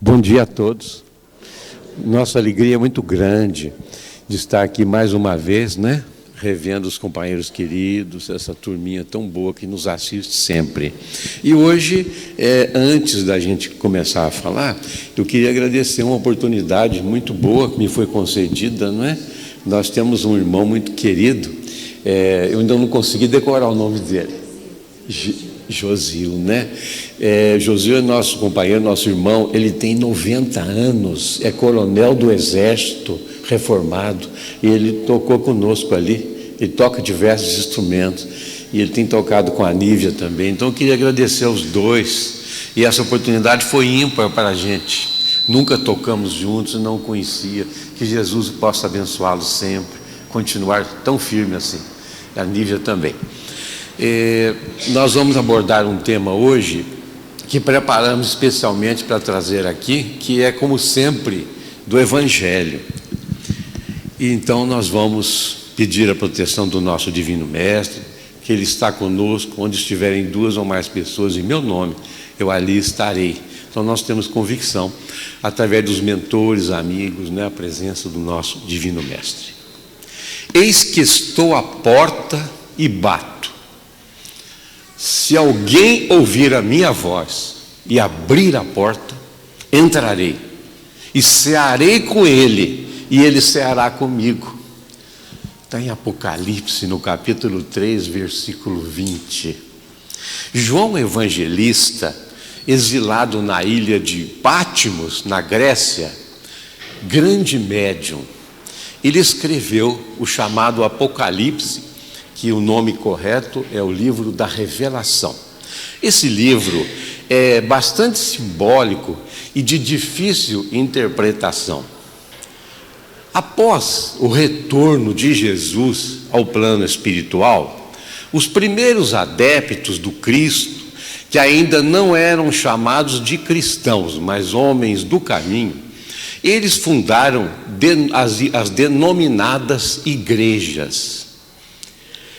Bom dia a todos. Nossa alegria é muito grande de estar aqui mais uma vez, né? Revendo os companheiros queridos, essa turminha tão boa que nos assiste sempre. E hoje, antes da gente começar a falar, eu queria agradecer uma oportunidade muito boa que me foi concedida, não é? Nós temos um irmão muito querido, eu ainda não consegui decorar o nome dele. Josil, né? Josil é nosso companheiro, nosso irmão, ele tem 90 anos, é coronel do Exército, reformado, e ele tocou conosco ali, ele toca diversos instrumentos, e ele tem tocado com a Nívia também, então eu queria agradecer aos dois, e essa oportunidade foi ímpar para a gente, nunca tocamos juntos, não conhecia, que Jesus possa abençoá-los sempre, continuar tão firme assim, a Nívia também. Nós vamos abordar um tema hoje que preparamos especialmente para trazer aqui, que é, como sempre, do Evangelho. E então nós vamos pedir a proteção do nosso Divino Mestre, que Ele está conosco, onde estiverem duas ou mais pessoas em meu nome, eu ali estarei. Então nós temos convicção, através dos mentores, amigos, né, a presença do nosso Divino Mestre. Eis que estou à porta e bato. Se alguém ouvir a minha voz e abrir a porta, entrarei e cearei com ele e ele ceará comigo. Está em Apocalipse, no capítulo 3, versículo 20. João Evangelista, exilado na ilha de Patmos, na Grécia, grande médium, ele escreveu o chamado Apocalipse, que o nome correto é o livro da Revelação. Esse livro é bastante simbólico e de difícil interpretação. Após o retorno de Jesus ao plano espiritual, os primeiros adeptos do Cristo, que ainda não eram chamados de cristãos, mas homens do caminho, eles fundaram as denominadas igrejas.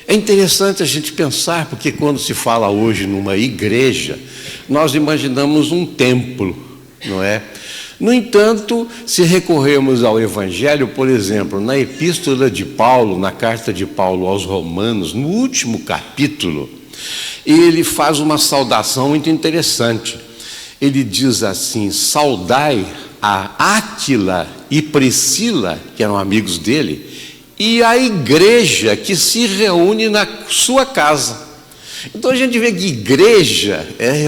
É interessante a gente pensar, porque quando se fala hoje numa igreja, nós imaginamos um templo, não é? No entanto, se recorrermos ao Evangelho, por exemplo, na epístola de Paulo, na carta de Paulo aos Romanos, no último capítulo, ele faz uma saudação muito interessante. Ele diz assim: saudai a Áquila e Priscila, que eram amigos dele, e a igreja que se reúne na sua casa. Então a gente vê que igreja é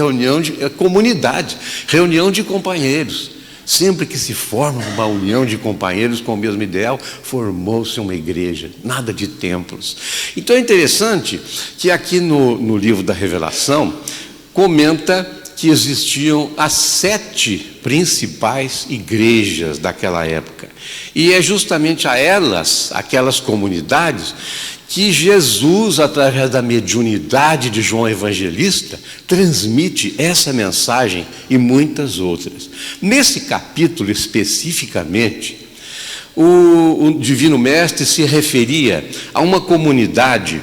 comunidade, reunião de companheiros. Sempre que se forma uma união de companheiros com o mesmo ideal, formou-se uma igreja, nada de templos. Então é interessante que aqui no livro da Revelação, comenta que existiam as 7 principais igrejas daquela época. E é justamente a elas, aquelas comunidades, que Jesus, através da mediunidade de João Evangelista, transmite essa mensagem e muitas outras. Nesse capítulo especificamente, o Divino Mestre se referia a uma comunidade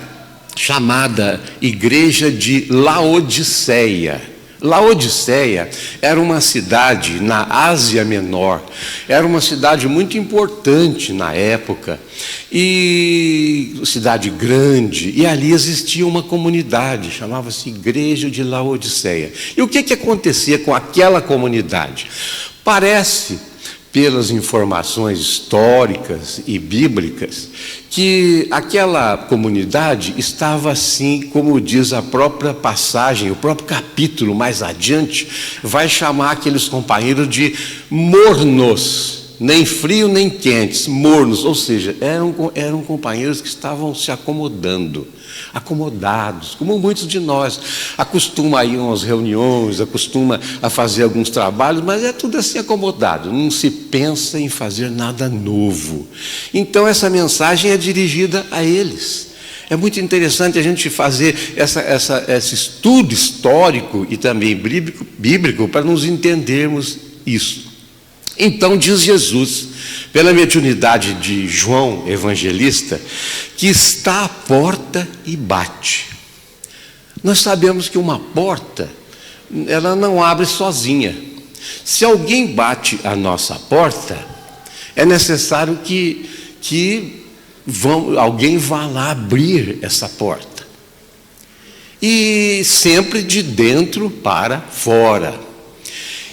chamada Igreja de Laodiceia. Laodiceia era uma cidade na Ásia Menor, era uma cidade muito importante na época, e cidade grande, e ali existia uma comunidade, chamava-se Igreja de Laodiceia. E o que acontecia com aquela comunidade? Parece, pelas informações históricas e bíblicas, que aquela comunidade estava assim, como diz a própria passagem, o próprio capítulo mais adiante, vai chamar aqueles companheiros de mornos, nem frio nem quentes, mornos, ou seja, eram companheiros que estavam se acomodados, como muitos de nós, acostuma a ir a umas reuniões, acostuma a fazer alguns trabalhos, mas é tudo assim acomodado, não se pensa em fazer nada novo. Então essa mensagem é dirigida a eles. É muito interessante a gente fazer esse estudo histórico e também bíblico para nos entendermos isso. Então diz Jesus, pela mediunidade de João Evangelista, que está à porta e bate. Nós sabemos que uma porta, ela não abre sozinha. Se alguém bate a nossa porta, é necessário que alguém vá lá abrir essa porta. E sempre de dentro para fora.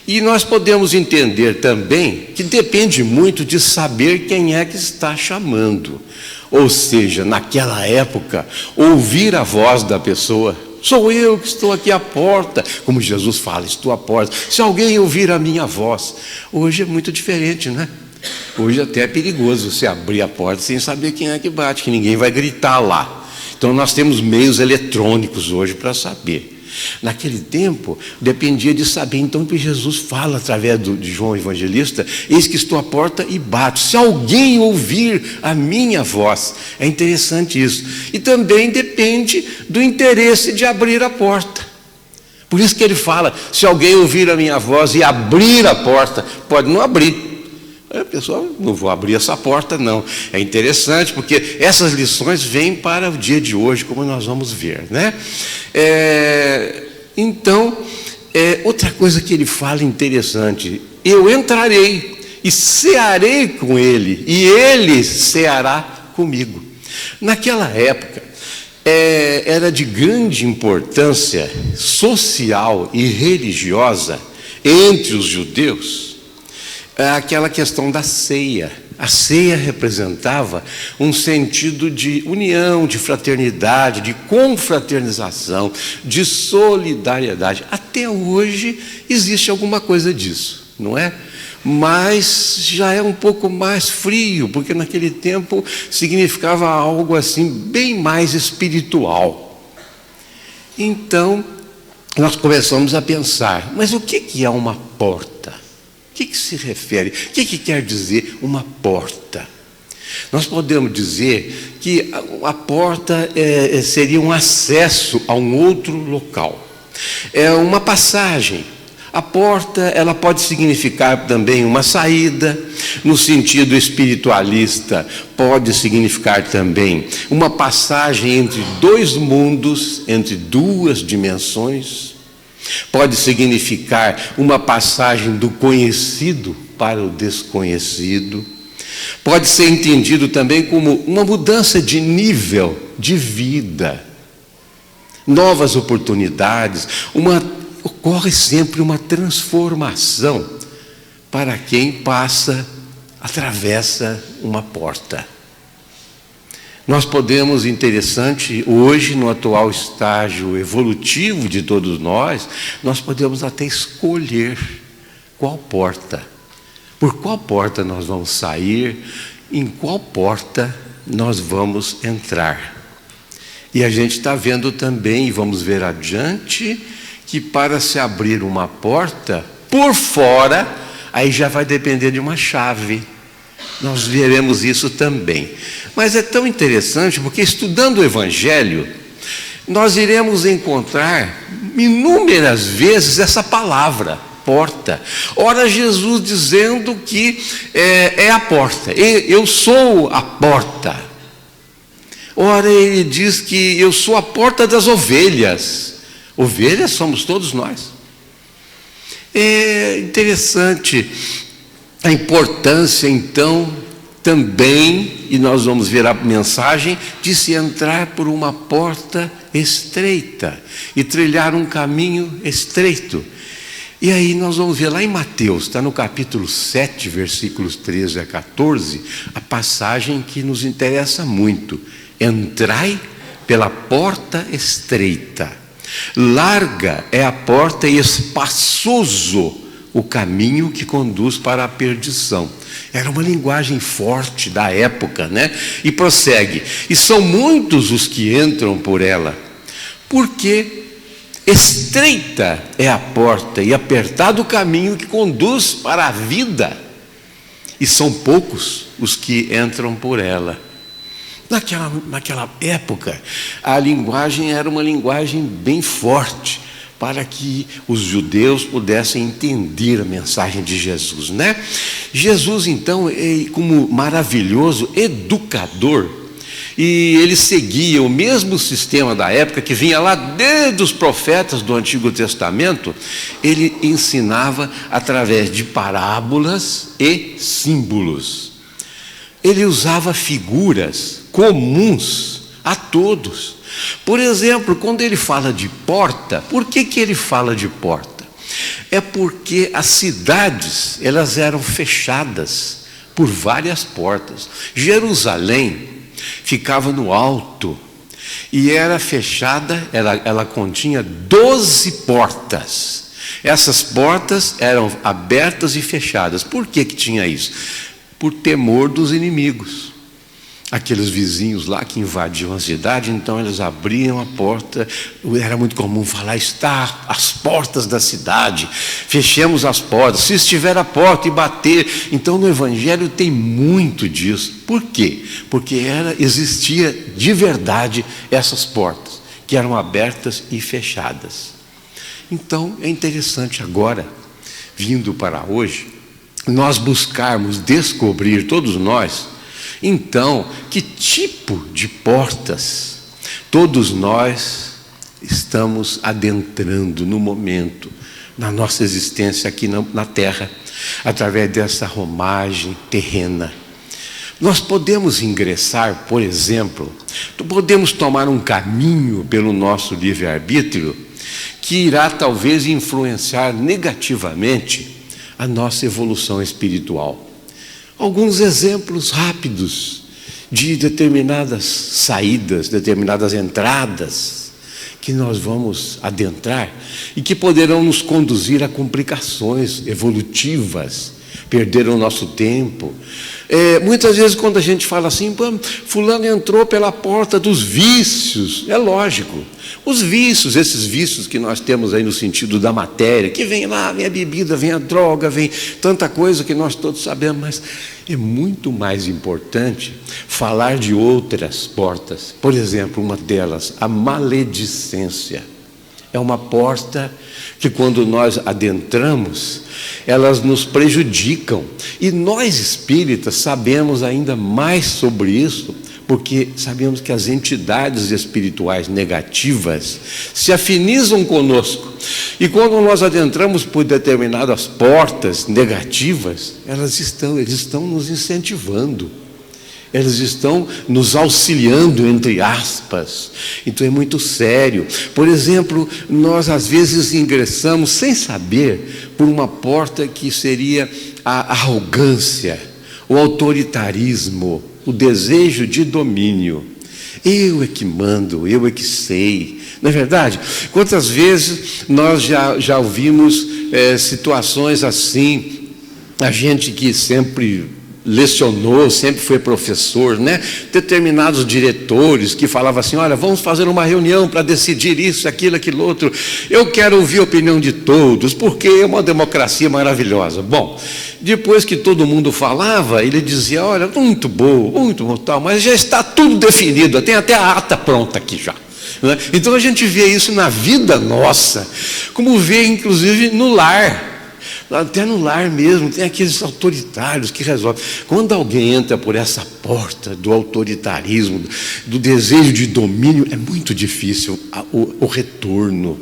E nós podemos entender também que depende muito de saber quem é que está chamando. Ou seja, naquela época, ouvir a voz da pessoa. Sou eu que estou aqui à porta. Como Jesus fala, estou à porta. Se alguém ouvir a minha voz. Hoje é muito diferente, né? Hoje até é perigoso você abrir a porta sem saber quem é que bate, que ninguém vai gritar lá. Então nós temos meios eletrônicos hoje para saber. Naquele tempo, dependia de saber. Então que Jesus fala através de João Evangelista: eis que estou à porta e bato. Se alguém ouvir a minha voz. É interessante isso. E também depende do interesse de abrir a porta. Por isso que ele fala: se alguém ouvir a minha voz e abrir a porta, pode não abrir. A pessoa, não vou abrir essa porta não. É interessante porque essas lições vêm para o dia de hoje, como nós vamos ver, né? Então, outra coisa que ele fala interessante: eu entrarei e cearei com ele, e ele ceará comigo. Naquela época, era de grande importância social e religiosa entre os judeus aquela questão da ceia. A ceia representava um sentido de união, de fraternidade, de confraternização, de solidariedade. Até hoje existe alguma coisa disso, não é? Mas já é um pouco mais frio, porque naquele tempo significava algo assim bem mais espiritual. Então, nós começamos a pensar: mas o que é uma porta? O que se refere? O que quer dizer uma porta? Nós podemos dizer que a porta seria um acesso a um outro local. É uma passagem. A porta, ela pode significar também uma saída. No sentido espiritualista, pode significar também uma passagem entre dois mundos, entre duas dimensões. Pode significar uma passagem do conhecido para o desconhecido. Pode ser entendido também como uma mudança de nível de vida, novas oportunidades. Ocorre sempre uma transformação para quem atravessa uma porta. Nós podemos, interessante, hoje no atual estágio evolutivo de todos nós podemos até escolher qual porta, por qual porta nós vamos sair, em qual porta nós vamos entrar. E a gente está vendo também, e vamos ver adiante, que para se abrir uma porta, por fora, aí já vai depender de uma chave. Nós veremos isso também. Mas é tão interessante porque, estudando o Evangelho, nós iremos encontrar inúmeras vezes essa palavra, porta. Ora, Jesus dizendo que é a porta. Eu sou a porta. Ora, ele diz que eu sou a porta das ovelhas. Ovelhas somos todos nós. É interessante a importância, então, também, e nós vamos ver a mensagem, de se entrar por uma porta estreita e trilhar um caminho estreito. E aí nós vamos ver lá em Mateus, está no capítulo 7, versículos 13 a 14, a passagem que nos interessa muito. Entrai pela porta estreita. Larga é a porta e espaçoso o caminho que conduz para a perdição. Era uma linguagem forte da época, né? E prossegue: e são muitos os que entram por ela, porque estreita é a porta e apertado o caminho que conduz para a vida, e são poucos os que entram por ela. Naquela época, a linguagem era uma linguagem bem forte, para que os judeus pudessem entender a mensagem de Jesus, né? Jesus, então, como maravilhoso educador, E ele seguia o mesmo sistema da época, que vinha lá desde os profetas do Antigo Testamento. Ele ensinava através de parábolas e símbolos. Ele usava figuras comuns a todos. Por exemplo, quando ele fala de porta, por que ele fala de porta? É porque as cidades, elas eram fechadas por várias portas. Jerusalém ficava no alto e era fechada, ela continha 12 portas. Essas portas eram abertas e fechadas. Por que tinha isso? Por temor dos inimigos. Aqueles vizinhos lá que invadiam a cidade, então eles abriam a porta. Era muito comum falar: está às portas da cidade, fechemos as portas. Se estiver à porta e bater. Então no Evangelho tem muito disso. Por quê? Porque existia de verdade essas portas, que eram abertas e fechadas. Então é interessante agora, vindo para hoje, nós buscarmos descobrir, todos nós, então, que tipo de portas todos nós estamos adentrando no momento, na nossa existência aqui na Terra, através dessa romagem terrena. Nós podemos ingressar, por exemplo, podemos tomar um caminho pelo nosso livre-arbítrio que irá talvez influenciar negativamente a nossa evolução espiritual. Alguns exemplos rápidos de determinadas saídas, determinadas entradas que nós vamos adentrar e que poderão nos conduzir a complicações evolutivas, perder o nosso tempo. Muitas vezes quando a gente fala assim: fulano entrou pela porta dos vícios, é lógico. Os vícios, esses vícios que nós temos aí no sentido da matéria, que vem lá, vem a bebida, vem a droga, vem tanta coisa que nós todos sabemos, mas é muito mais importante falar de outras portas. Por exemplo, uma delas, a maledicência. É uma porta que quando nós adentramos, elas nos prejudicam. E nós espíritas sabemos ainda mais sobre isso, porque sabemos que as entidades espirituais negativas se afinizam conosco. E quando nós adentramos por determinadas portas negativas, eles estão nos incentivando. Eles estão nos auxiliando, entre aspas. Então é muito sério. Por exemplo, nós às vezes ingressamos sem saber por uma porta que seria a arrogância, o autoritarismo, o desejo de domínio. Eu é que mando, eu é que sei. Não é verdade? Quantas vezes nós já ouvimos situações assim, a gente que sempre lecionou, sempre foi professor, né? Determinados diretores que falavam assim: olha, vamos fazer uma reunião para decidir isso, aquilo outro. Eu quero ouvir a opinião de todos, porque é uma democracia maravilhosa. Bom, depois que todo mundo falava, ele dizia: olha, muito bom, tal, mas já está tudo definido, tem até a ata pronta aqui já. Então a gente vê isso na vida nossa, como vê inclusive no lar. Até no lar mesmo, tem aqueles autoritários que resolvem. Quando alguém entra por essa porta do autoritarismo, do desejo de domínio, é muito difícil o retorno.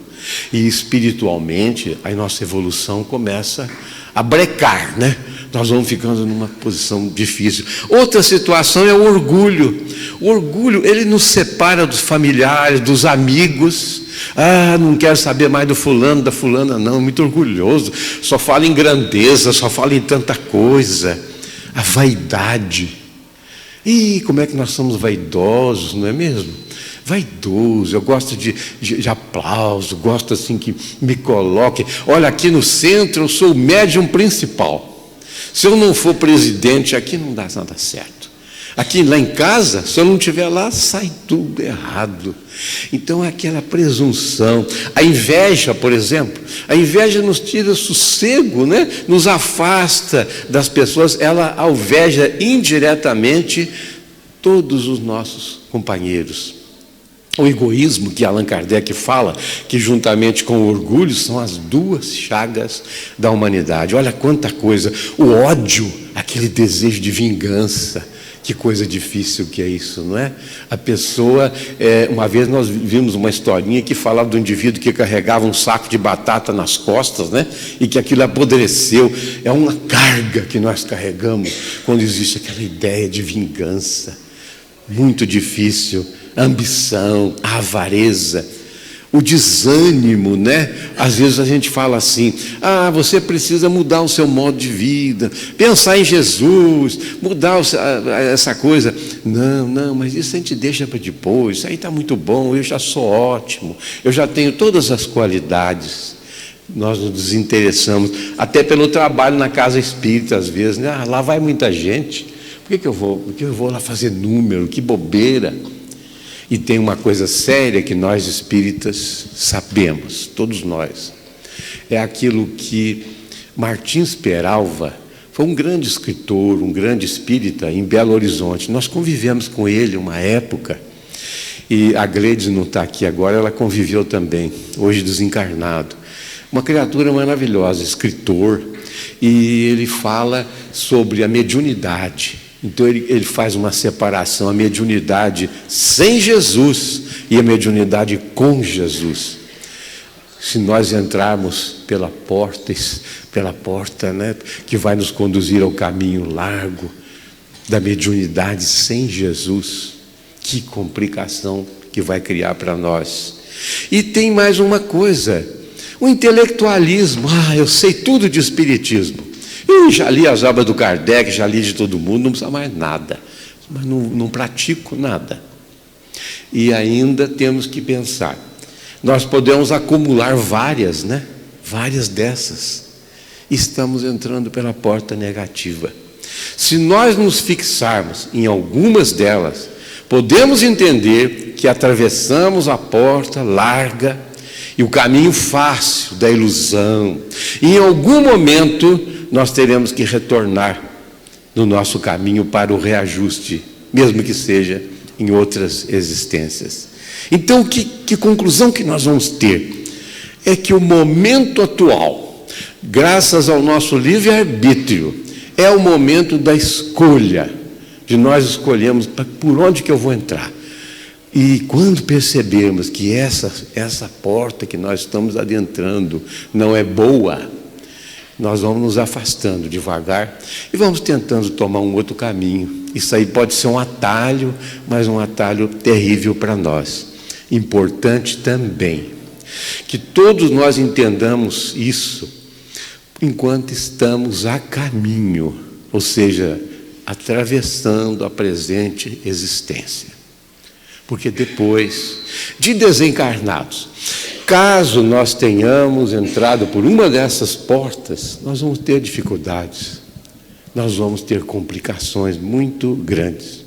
E espiritualmente, a nossa evolução começa a brecar, né? Nós vamos ficando numa posição difícil. Outra situação é o orgulho. O orgulho, ele nos separa dos familiares, dos amigos. Não quero saber mais do fulano, da fulana, não, muito orgulhoso, só fala em grandeza, só fala em tanta coisa. A vaidade. E como é que nós somos vaidosos, não é mesmo? Vaidoso, eu gosto de aplauso, gosto assim que me coloque. Olha, aqui no centro eu sou o médium principal. Se eu não for presidente aqui, não dá nada certo. Aqui lá em casa, se eu não estiver lá, sai tudo errado. Então é aquela presunção. A inveja, por exemplo, a inveja nos tira sossego, né? Nos afasta das pessoas. Ela alveja indiretamente todos os nossos companheiros. O egoísmo, que Allan Kardec fala, que juntamente com o orgulho são as duas chagas da humanidade. Olha quanta coisa. O ódio, aquele desejo de vingança, Que coisa difícil que é isso, não é? A pessoa, uma vez nós vimos uma historinha que falava do indivíduo que carregava um saco de batata nas costas, né? E que aquilo apodreceu. É uma carga que nós carregamos quando existe aquela ideia de vingança. Muito difícil. A ambição, a avareza, o desânimo, né? Às vezes a gente fala assim: você precisa mudar o seu modo de vida, pensar em Jesus, mudar essa coisa. Não, mas isso a gente deixa para depois. Isso aí está muito bom, eu já sou ótimo, eu já tenho todas as qualidades. Nós nos desinteressamos, até pelo trabalho na casa espírita, às vezes, né? Lá vai muita gente, por que eu vou lá fazer número? Que bobeira. E tem uma coisa séria que nós espíritas sabemos, todos nós. É aquilo que Martins Peralva foi um grande escritor, um grande espírita em Belo Horizonte. Nós convivemos com ele uma época. E a Gleides não está aqui agora, ela conviveu também, hoje desencarnado. Uma criatura maravilhosa, escritor. E ele fala sobre a mediunidade. Então ele faz uma separação, a mediunidade sem Jesus e a mediunidade com Jesus. Se nós entrarmos pela porta, né, que vai nos conduzir ao caminho largo da mediunidade sem Jesus, que complicação que vai criar para nós. E tem mais uma coisa, o intelectualismo. Eu sei tudo de espiritismo. Eu já li as obras do Kardec, já li de todo mundo, não precisa mais nada. Mas não pratico nada. E ainda temos que pensar. Nós podemos acumular várias, né? Várias dessas. Estamos entrando pela porta negativa. Se nós nos fixarmos em algumas delas, podemos entender que atravessamos a porta larga e o caminho fácil da ilusão. E em algum momento nós teremos que retornar no nosso caminho para o reajuste, mesmo que seja em outras existências. Então, que conclusão que nós vamos ter? É que o momento atual, graças ao nosso livre-arbítrio, é o momento da escolha, de nós escolhermos por onde que eu vou entrar. E quando percebermos que essa porta que nós estamos adentrando não é boa, nós vamos nos afastando devagar e vamos tentando tomar um outro caminho. Isso aí pode ser um atalho, mas um atalho terrível para nós. Importante também que todos nós entendamos isso enquanto estamos a caminho, ou seja, atravessando a presente existência. Porque depois de desencarnados, caso nós tenhamos entrado por uma dessas portas, nós vamos ter dificuldades, nós vamos ter complicações muito grandes.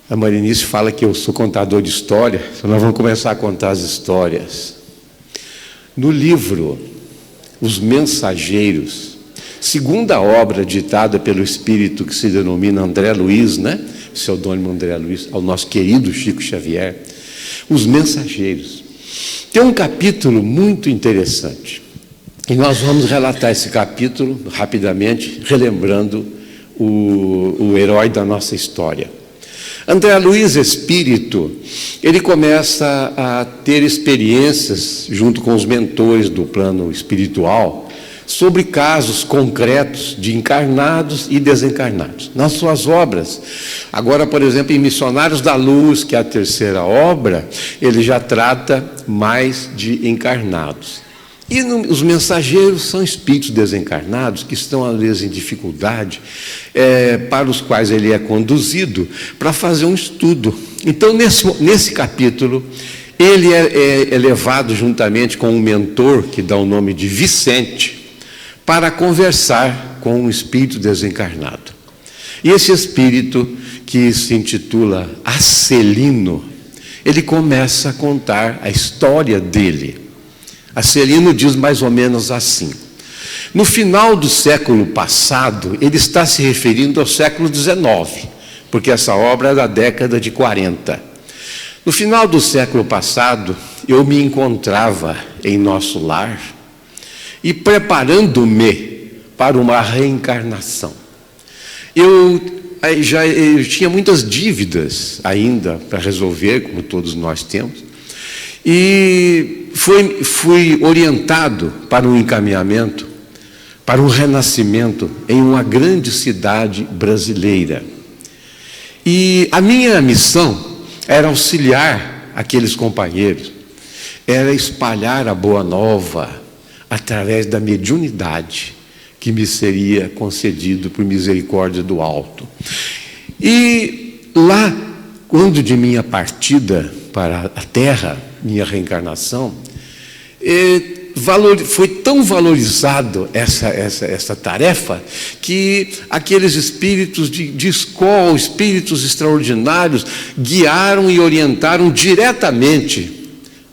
A Marinice fala que eu sou contador de história, então nós vamos começar a contar as histórias. No livro Os Mensageiros, segunda obra ditada pelo espírito que se denomina André Luiz, né? Pseudônimo André Luiz, ao nosso querido Chico Xavier, Os Mensageiros. Tem um capítulo muito interessante, e nós vamos relatar esse capítulo rapidamente, relembrando o herói da nossa história. André Luiz Espírito, ele começa a ter experiências junto com os mentores do plano espiritual sobre casos concretos de encarnados e desencarnados. Nas suas obras, agora, por exemplo, em Missionários da Luz, que é a terceira obra, ele já trata mais de encarnados. E os mensageiros são espíritos desencarnados que estão, às vezes, em dificuldade, para os quais ele é conduzido para fazer um estudo. Então, nesse capítulo, ele é levado juntamente com um mentor, que dá o nome de Vicente, para conversar com um espírito desencarnado. E esse espírito, que se intitula Acelino, ele começa a contar a história dele. Acelino diz mais ou menos assim: no final do século passado, ele está se referindo ao século XIX, porque essa obra é da década de 40. No final do século passado, eu me encontrava em nosso lar e preparando-me para uma reencarnação. Eu eu tinha muitas dívidas ainda para resolver, como todos nós temos, e fui orientado para um encaminhamento, para um renascimento em uma grande cidade brasileira. E a minha missão era auxiliar aqueles companheiros, era espalhar a boa nova através da mediunidade que me seria concedido por misericórdia do alto. E lá, quando de minha partida para a Terra, minha reencarnação, foi tão valorizado essa tarefa, que aqueles espíritos de escola, espíritos extraordinários, guiaram e orientaram diretamente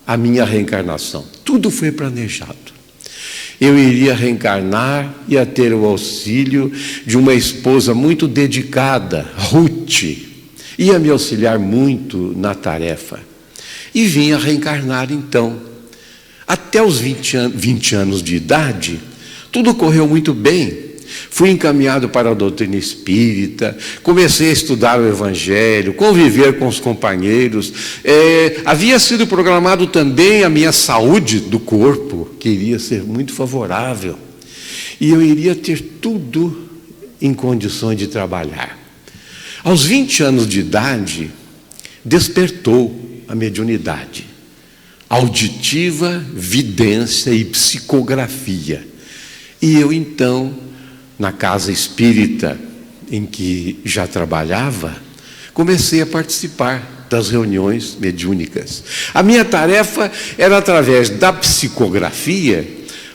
a minha reencarnação. Tudo foi planejado. Eu iria reencarnar, ia ter o auxílio de uma esposa muito dedicada, Ruth, ia me auxiliar muito na tarefa. E vinha reencarnar então. Até os 20 anos de idade, tudo correu muito bem. Fui encaminhado para a doutrina espírita, comecei a estudar o Evangelho, conviver com os companheiros. Havia sido programado também a minha saúde do corpo, que iria ser muito favorável. E eu iria ter tudo em condições de trabalhar. Aos 20 anos de idade, despertou a mediunidade. Auditiva, vidência e psicografia. E eu então, na casa espírita em que já trabalhava, comecei a participar das reuniões mediúnicas. A minha tarefa era, através da psicografia,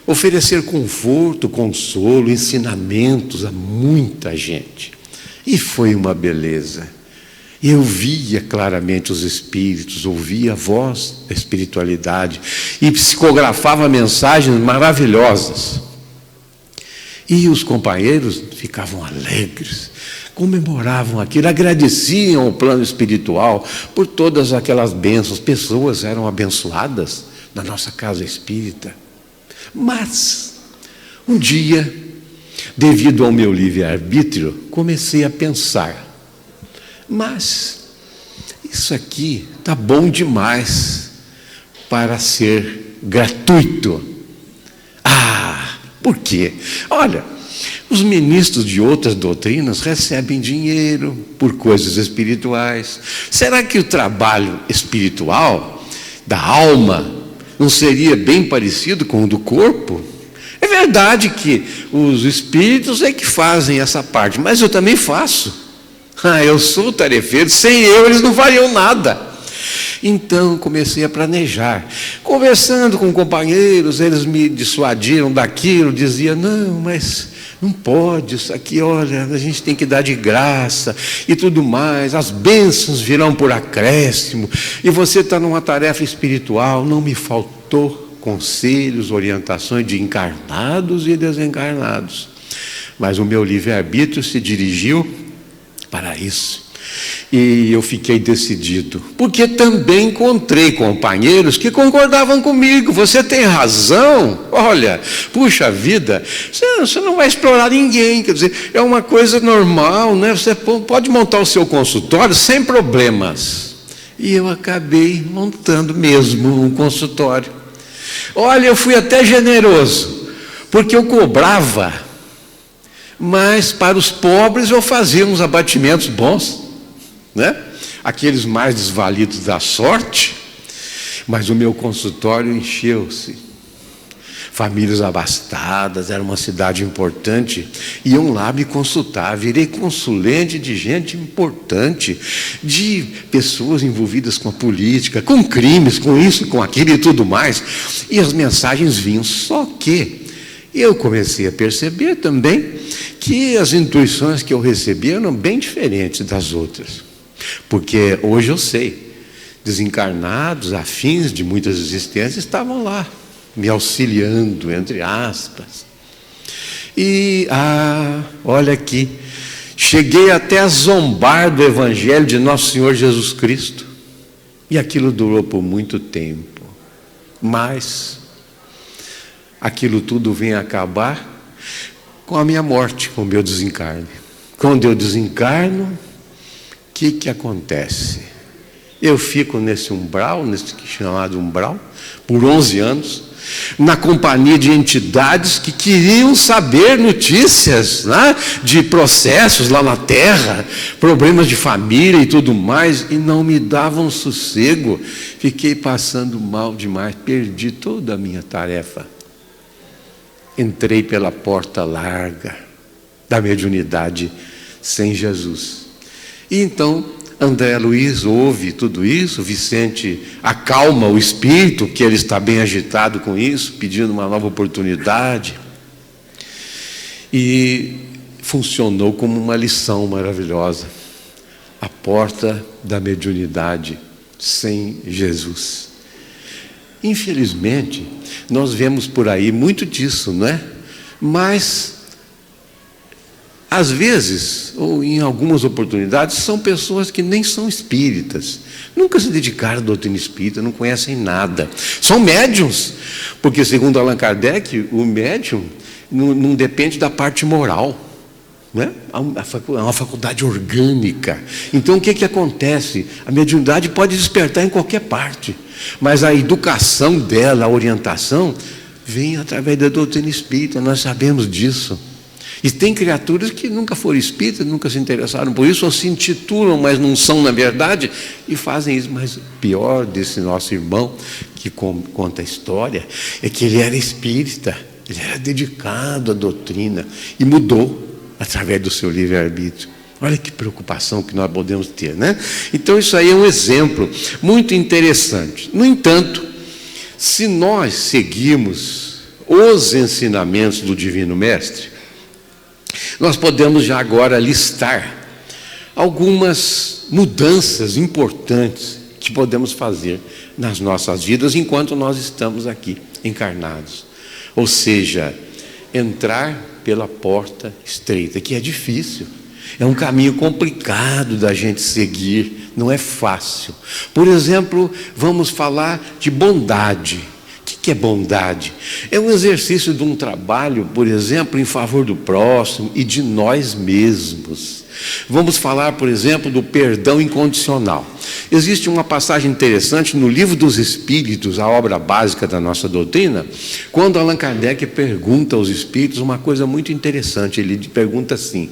oferecer conforto, consolo, ensinamentos a muita gente. E foi uma beleza. Eu via claramente os espíritos, ouvia a voz da espiritualidade e psicografava mensagens maravilhosas. E os companheiros ficavam alegres, comemoravam aquilo, agradeciam ao plano espiritual por todas aquelas bênçãos. Pessoas eram abençoadas na nossa casa espírita. Mas, um dia, devido ao meu livre-arbítrio, comecei a pensar: mas isso aqui está bom demais para ser gratuito. Por quê? Olha, os ministros de outras doutrinas recebem dinheiro por coisas espirituais. Será que o trabalho espiritual da alma não seria bem parecido com o do corpo? É verdade que os espíritos é que fazem essa parte, mas eu também faço. Eu sou tarefeiro, sem eu eles não fariam nada. Então comecei a planejar, conversando com companheiros, eles me dissuadiram daquilo, diziam: não, mas não pode, isso aqui, olha, a gente tem que dar de graça e tudo mais, as bênçãos virão por acréscimo, e você está numa tarefa espiritual. Não me faltou conselhos, orientações de encarnados e desencarnados, mas o meu livre-arbítrio se dirigiu para isso. E eu fiquei decidido, porque também encontrei companheiros que concordavam comigo. Você tem razão, olha, puxa vida, você não vai explorar ninguém, quer dizer, é uma coisa normal, né? Você pode montar o seu consultório sem problemas. E eu acabei montando mesmo um consultório. Olha, eu fui até generoso, porque eu cobrava, mas para os pobres eu fazia uns abatimentos bons, né? Aqueles mais desvalidos da sorte, mas o meu consultório encheu-se. Famílias abastadas, era uma cidade importante, iam lá me consultar. Virei consulente de gente importante, de pessoas envolvidas com a política, com crimes, com isso, com aquilo e tudo mais. E as mensagens vinham, só que eu comecei a perceber também que as intuições que eu recebia eram bem diferentes das outras. Porque hoje eu sei, desencarnados, afins de muitas existências, estavam lá, me auxiliando, entre aspas. E, olha aqui, cheguei até a zombar do Evangelho de Nosso Senhor Jesus Cristo. E aquilo durou por muito tempo. Mas aquilo tudo vem acabar com a minha morte, com o meu desencarne. Quando eu desencarno, o que acontece? Eu fico nesse umbral, nesse chamado umbral, por 11 anos, na companhia de entidades que queriam saber notícias, né, de processos lá na Terra, problemas de família e tudo mais, e não me davam sossego. Fiquei passando mal demais, perdi toda a minha tarefa. Entrei pela porta larga da mediunidade sem Jesus. E então André Luiz ouve tudo isso, Vicente acalma o espírito, que ele está bem agitado com isso, pedindo uma nova oportunidade. E funcionou como uma lição maravilhosa. A porta da mediunidade sem Jesus. Infelizmente, nós vemos por aí muito disso, não é? Mas às vezes, ou em algumas oportunidades, são pessoas que nem são espíritas, nunca se dedicaram à doutrina espírita, não conhecem nada, são médiuns, porque segundo Allan Kardec, o médium não depende da parte moral, né? É uma faculdade orgânica. Então o que acontece? A mediunidade pode despertar em qualquer parte, mas a educação dela, a orientação, vem através da doutrina espírita, nós sabemos disso. E tem criaturas que nunca foram espíritas, nunca se interessaram por isso, ou se intitulam, mas não são na verdade, e fazem isso. Mas o pior desse nosso irmão, que conta a história, é que ele era espírita, ele era dedicado à doutrina, e mudou através do seu livre-arbítrio. Olha que preocupação que nós podemos ter, né? Então isso aí é um exemplo muito interessante. No entanto, se nós seguirmos os ensinamentos do Divino Mestre, nós podemos já agora listar algumas mudanças importantes que podemos fazer nas nossas vidas enquanto nós estamos aqui encarnados. Ou seja, entrar pela porta estreita, que é difícil, é um caminho complicado da gente seguir, não é fácil. Por exemplo, vamos falar de bondade. O que é bondade? É um exercício de um trabalho, por exemplo, em favor do próximo e de nós mesmos. Vamos falar, por exemplo, do perdão incondicional. Existe uma passagem interessante no Livro dos Espíritos, a obra básica da nossa doutrina, quando Allan Kardec pergunta aos espíritos uma coisa muito interessante. Ele pergunta assim: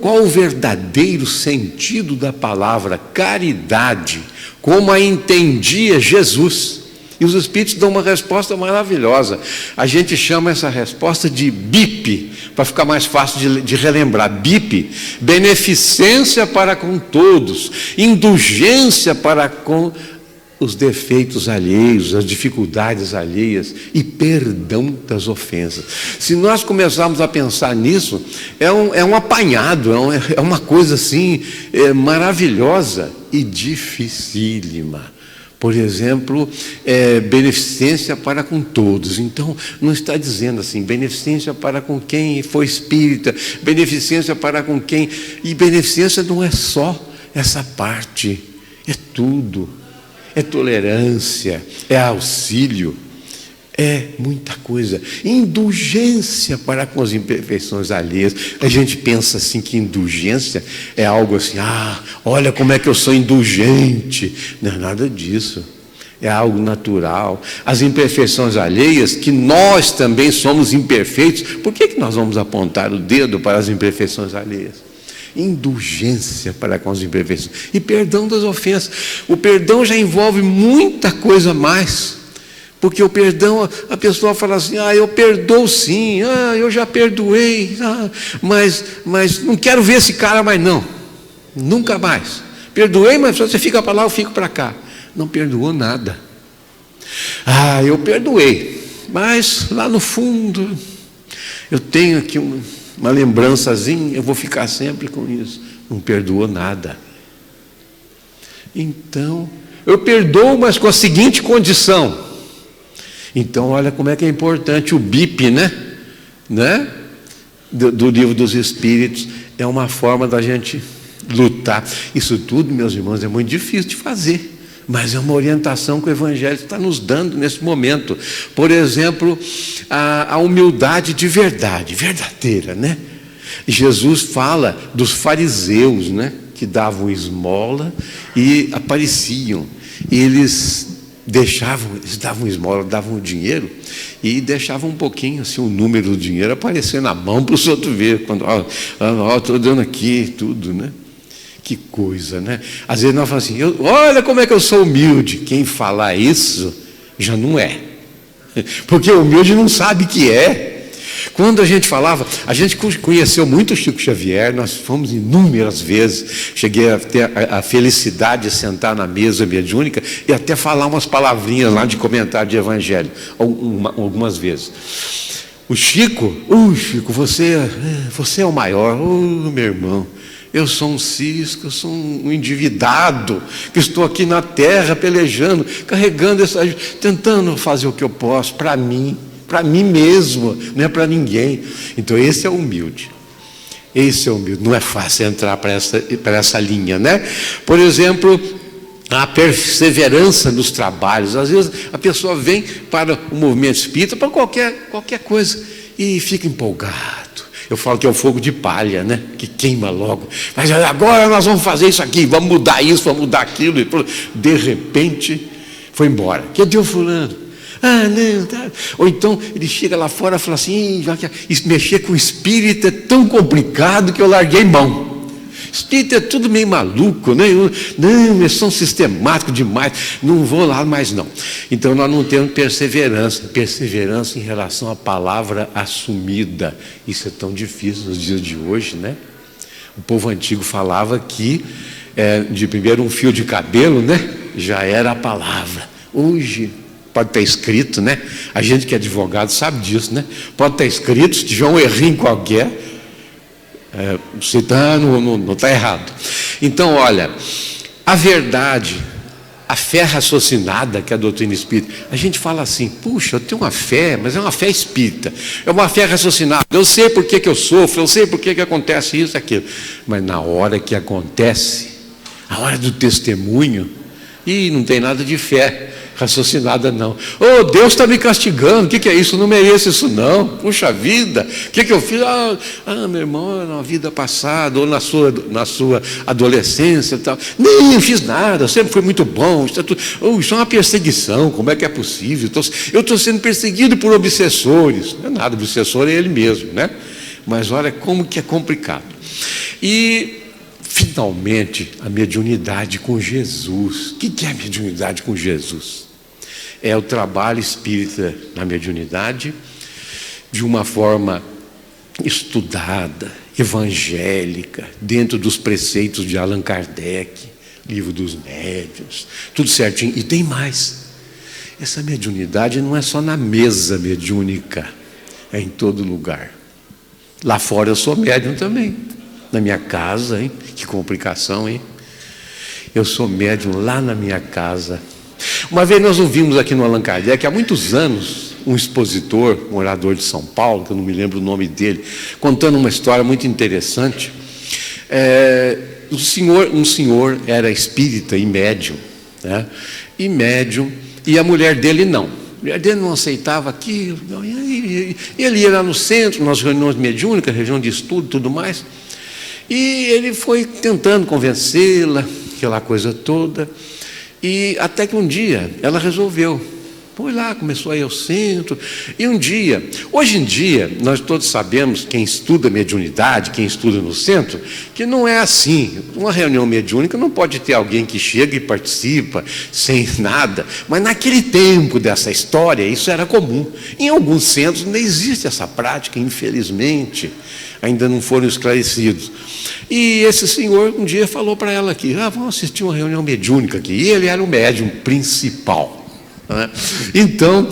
qual o verdadeiro sentido da palavra caridade, como a entendia Jesus? E os espíritos dão uma resposta maravilhosa. A gente chama essa resposta de BIP, para ficar mais fácil de relembrar. BIP, beneficência para com todos, indulgência para com os defeitos alheios, as dificuldades alheias e perdão das ofensas. Se nós começarmos a pensar nisso, é um apanhado, é uma coisa assim maravilhosa e dificílima. Por exemplo, beneficência para com todos. Então, não está dizendo assim, beneficência para com quem foi espírita, beneficência para com quem... E beneficência não é só essa parte, é tudo. É tolerância, é auxílio, é muita coisa. Indulgência para com as imperfeições alheias. A gente pensa assim que indulgência é algo assim, olha como é que eu sou indulgente. Não é nada disso, é algo natural. As imperfeições alheias, que nós também somos imperfeitos, por que nós vamos apontar o dedo para as imperfeições alheias? Indulgência para com as imperfeições e perdão das ofensas. O perdão já envolve muita coisa mais. Porque o perdão, a pessoa fala assim, eu perdoo sim, eu já perdoei, mas não quero ver esse cara mais não, nunca mais. Perdoei, mas você fica para lá, eu fico para cá. Não perdoou nada. Eu perdoei, mas lá no fundo, eu tenho aqui uma lembrançazinha, eu vou ficar sempre com isso. Não perdoou nada. Então, eu perdoo, mas com a seguinte condição. Então, olha como é que é importante o BIP, né? Do Livro dos Espíritos. É uma forma da gente lutar. Isso tudo, meus irmãos, é muito difícil de fazer, mas é uma orientação que o Evangelho está nos dando nesse momento. Por exemplo, a humildade de verdade, verdadeira, né? Jesus fala dos fariseus, né, que davam esmola e apareciam. Eles davam esmola, davam o dinheiro e deixavam um pouquinho, assim, o número do dinheiro aparecer na mão para os outros ver. Quando, estou dando aqui tudo, né? Que coisa, né? Às vezes nós falamos assim, olha como é que eu sou humilde. Quem falar isso já não é. Porque o humilde não sabe que é. Quando a gente falava, a gente conheceu muito o Chico Xavier, nós fomos inúmeras vezes, cheguei a ter a felicidade de sentar na mesa mediúnica e até falar umas palavrinhas lá de comentário de evangelho, algumas vezes. O Chico, Chico, você é o maior, meu irmão. Eu sou um cisco, eu sou um endividado, que estou aqui na terra pelejando, carregando tentando fazer o que eu posso para mim mesmo, não é para ninguém. Então esse é o humilde. Não é fácil entrar para essa linha, né? Por exemplo, a perseverança nos trabalhos. Às vezes a pessoa vem para o movimento espírita, para qualquer coisa, e fica empolgado. Eu falo que é o fogo de palha, né? Que queima logo. Mas agora nós vamos fazer isso aqui, vamos mudar isso, vamos mudar aquilo. E de repente, foi embora. Cadê o fulano? Não, tá. Ou então ele chega lá fora e fala assim, mexer com o espírito é tão complicado que eu larguei mão. Espírito é tudo meio maluco, né? Não, eles são sistemáticos demais, não vou lá mais não. Então nós não temos perseverança em relação à palavra assumida. Isso é tão difícil nos dias de hoje, né? O povo antigo falava que de primeiro um fio de cabelo, né? Já era a palavra. Hoje pode estar escrito, né? A gente que é advogado sabe disso, né? Pode estar escrito, se tiver um errinho qualquer, você não está errado. Então, olha, a verdade, a fé raciocinada, que é a doutrina espírita, a gente fala assim, puxa, eu tenho uma fé, mas é uma fé espírita, é uma fé raciocinada, eu sei por que eu sofro, eu sei por que acontece isso, aquilo, mas na hora que acontece, a hora do testemunho, não tem nada de fé raciocinada não. Deus está me castigando, o que é isso? Eu não mereço isso não, puxa vida, o que eu fiz? Meu irmão, na vida passada, ou na sua adolescência e tal, nem fiz nada, sempre foi muito bom, isso é uma perseguição, como é que é possível? Eu estou sendo perseguido por obsessores, não é nada, o obsessor é ele mesmo, né? Mas olha como que é complicado. E finalmente a mediunidade com Jesus. O que é a mediunidade com Jesus? É o trabalho espírita na mediunidade de uma forma estudada, evangélica, dentro dos preceitos de Allan Kardec, Livro dos Médiuns, tudo certinho. E tem mais, essa mediunidade não é só na mesa mediúnica, é em todo lugar. Lá fora eu sou médium também, na minha casa, hein? Que complicação, hein? Eu sou médium lá na minha casa. Uma vez nós ouvimos aqui no Allan Kardec, há muitos anos, um expositor, um orador de São Paulo, que eu não me lembro o nome dele, contando uma história muito interessante. Um senhor era espírita e médium, né? E a mulher dele não. A mulher dele não aceitava aquilo. E ele ia lá no centro, nas reuniões mediúnicas, região de estudo e tudo mais. E ele foi tentando convencê-la, aquela coisa toda. E até que um dia ela resolveu. Foi lá, começou a ir ao centro. E um dia, hoje em dia, nós todos sabemos, quem estuda mediunidade, quem estuda no centro, que não é assim. Uma reunião mediúnica não pode ter alguém que chega e participa sem nada. Mas naquele tempo dessa história, isso era comum. Em alguns centros não existe essa prática, infelizmente. Ainda não foram esclarecidos. E esse senhor um dia falou para ela aqui, vamos assistir uma reunião mediúnica aqui. E ele era o médium principal. Né? Então,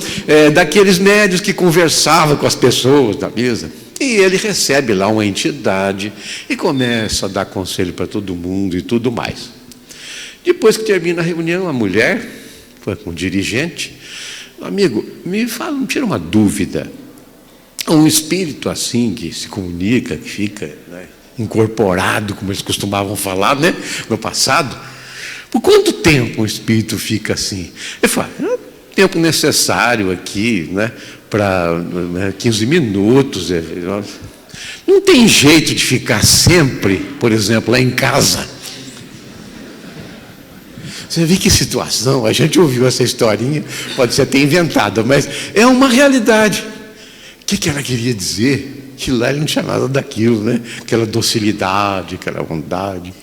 daqueles médiuns que conversavam com as pessoas da mesa. E ele recebe lá uma entidade e começa a dar conselho para todo mundo e tudo mais. Depois que termina a reunião, a mulher, foi com o dirigente, amigo, me tira uma dúvida. Um espírito assim que se comunica, que fica, né, incorporado, como eles costumavam falar, né, no passado, por quanto tempo um espírito fica assim? Ele fala, é o tempo necessário aqui, né, para 15 minutos. Não tem jeito de ficar sempre, por exemplo, lá em casa. Você vê que situação, a gente ouviu essa historinha, pode ser até inventada, mas é uma realidade. O que ela queria dizer? Que lá ele não tinha nada daquilo, né? Aquela docilidade, aquela bondade.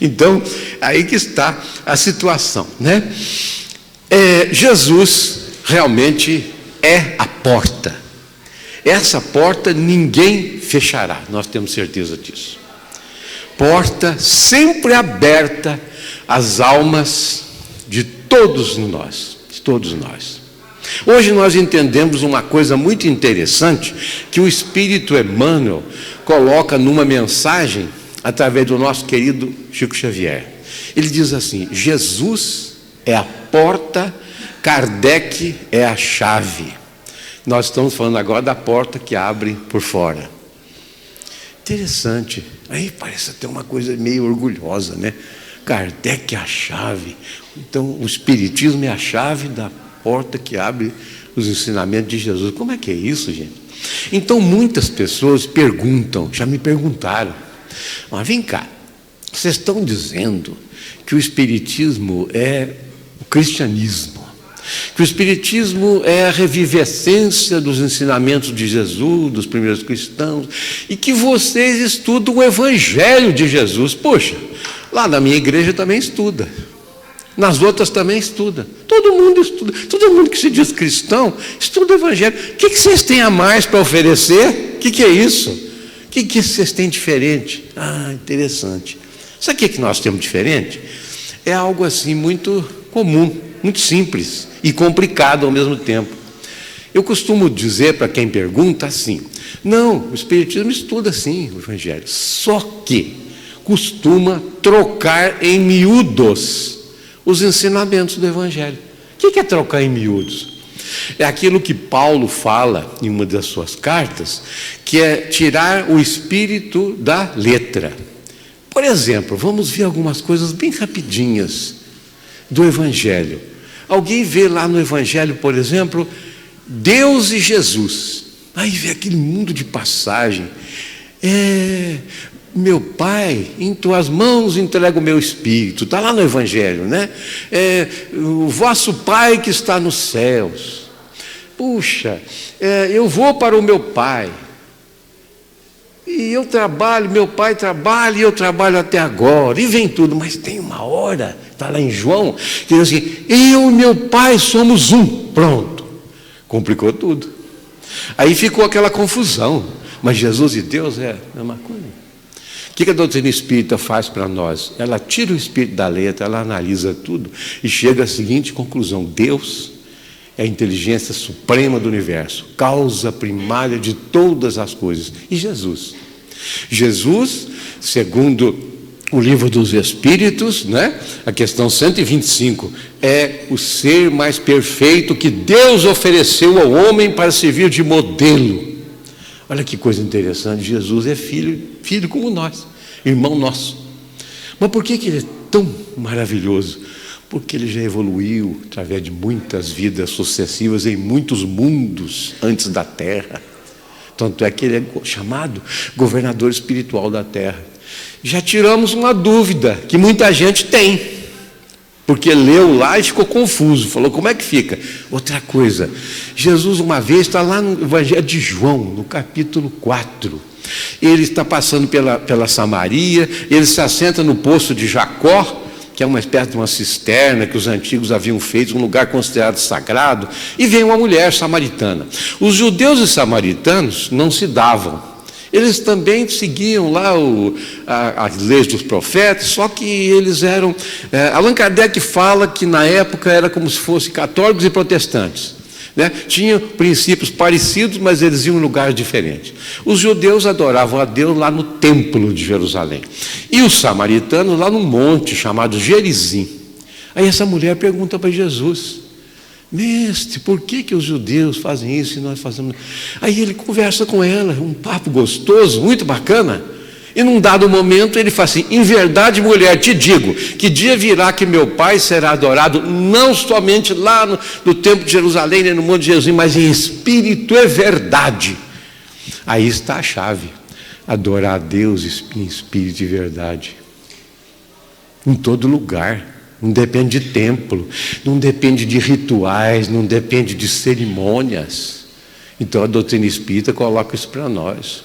Então, aí que está a situação, né? Jesus realmente é a porta. Essa porta ninguém fechará, nós temos certeza disso. Porta sempre aberta às almas de todos nós, Hoje nós entendemos uma coisa muito interessante que o Espírito Emmanuel coloca numa mensagem através do nosso querido Chico Xavier. Ele diz assim: Jesus é a porta, Kardec é a chave. Nós estamos falando agora da porta que abre por fora. Interessante. Aí parece até uma coisa meio orgulhosa, né? Kardec é a chave. Então o Espiritismo é a chave da porta que abre os ensinamentos de Jesus. Como é que é isso, gente? Então muitas pessoas perguntam, já me perguntaram: mas vem cá, vocês estão dizendo que o Espiritismo é o cristianismo, que o Espiritismo é a revivescência dos ensinamentos de Jesus, dos primeiros cristãos, e que vocês estudam o Evangelho de Jesus. Poxa, lá na minha igreja também estuda, nas outras também estuda, todo mundo estuda, todo mundo que se diz cristão estuda o Evangelho. O que vocês têm a mais para oferecer? O que é isso? O que vocês têm diferente? Ah, interessante. Sabe o que nós temos diferente? É algo assim muito comum, muito simples e complicado ao mesmo tempo. Eu costumo dizer para quem pergunta assim: não, o Espiritismo estuda sim o Evangelho, só que costuma trocar em miúdos os ensinamentos do Evangelho. O que é trocar em miúdos? É aquilo que Paulo fala em uma das suas cartas, que é tirar o espírito da letra. Por exemplo, vamos ver algumas coisas bem rapidinhas do Evangelho. Alguém vê lá no Evangelho, por exemplo, Deus e Jesus. Aí vê aquele mundo de passagem. Meu Pai, em tuas mãos entrego o meu espírito. Está lá no Evangelho, né? O vosso Pai que está nos céus. Puxa, eu vou para o meu Pai. E eu trabalho, meu Pai trabalha e eu trabalho até agora. E vem tudo, mas tem uma hora, está lá em João, que diz assim: eu e meu Pai somos um. Pronto, complicou tudo. Aí ficou aquela confusão. Mas Jesus e Deus é a mesma coisa. O que a doutrina espírita faz para nós? Ela tira o espírito da letra, ela analisa tudo e chega à seguinte conclusão: Deus é a inteligência suprema do universo, causa primária de todas as coisas. E Jesus? Jesus, segundo o Livro dos Espíritos, né? A questão 125, é o ser mais perfeito que Deus ofereceu ao homem para servir de modelo. Olha que coisa interessante, Jesus é filho como nós, irmão nosso. Mas por que ele é tão maravilhoso? Porque ele já evoluiu através de muitas vidas sucessivas em muitos mundos antes da Terra. Tanto é que ele é chamado governador espiritual da Terra. Já tiramos uma dúvida que muita gente tem, porque leu lá e ficou confuso, falou: como é que fica? Outra coisa, Jesus uma vez está lá no Evangelho de João, no capítulo 4, ele está passando pela Samaria, ele se assenta no poço de Jacó, que é uma espécie de uma cisterna que os antigos haviam feito, um lugar considerado sagrado, e vem uma mulher samaritana. Os judeus e samaritanos não se davam, eles também seguiam lá as leis dos profetas, só que eles eram... Allan Kardec fala que na época era como se fossem católicos e protestantes, né? Tinham princípios parecidos, mas eles iam em lugares diferentes. Os judeus adoravam a Deus lá no templo de Jerusalém, e os samaritanos lá num monte chamado Gerizim. Aí essa mulher pergunta para Jesus: mestre, por que os judeus fazem isso e nós fazemos? Aí ele conversa com ela, um papo gostoso, muito bacana. E num dado momento ele fala assim: em verdade, mulher, te digo que dia virá que meu Pai será adorado não somente lá no templo de Jerusalém, nem no Monte de Jesus, mas em espírito e verdade. Aí está a chave. adorar a Deus em espírito e verdade. Em todo lugar. Não depende de templo, não depende de rituais, não depende de cerimônias. Então a doutrina espírita coloca isso para nós.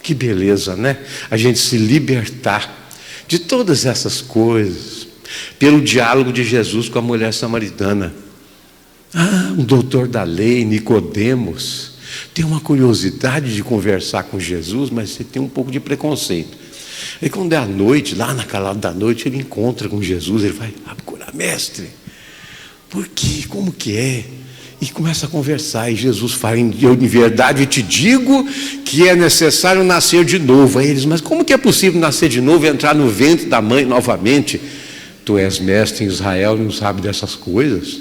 Que beleza, né? A gente se libertar de todas essas coisas, pelo diálogo de Jesus com a mulher samaritana. Um doutor da lei, Nicodemos, tem uma curiosidade de conversar com Jesus, mas você tem um pouco de preconceito. E quando é à noite, lá na calada da noite, ele encontra com Jesus, ele vai, mestre, por quê? Como que é? E começa a conversar, e Jesus fala, eu em verdade te digo que é necessário nascer de novo. Aí eles, mas como que é possível nascer de novo e entrar no ventre da mãe novamente? Tu és mestre em Israel e não sabe dessas coisas?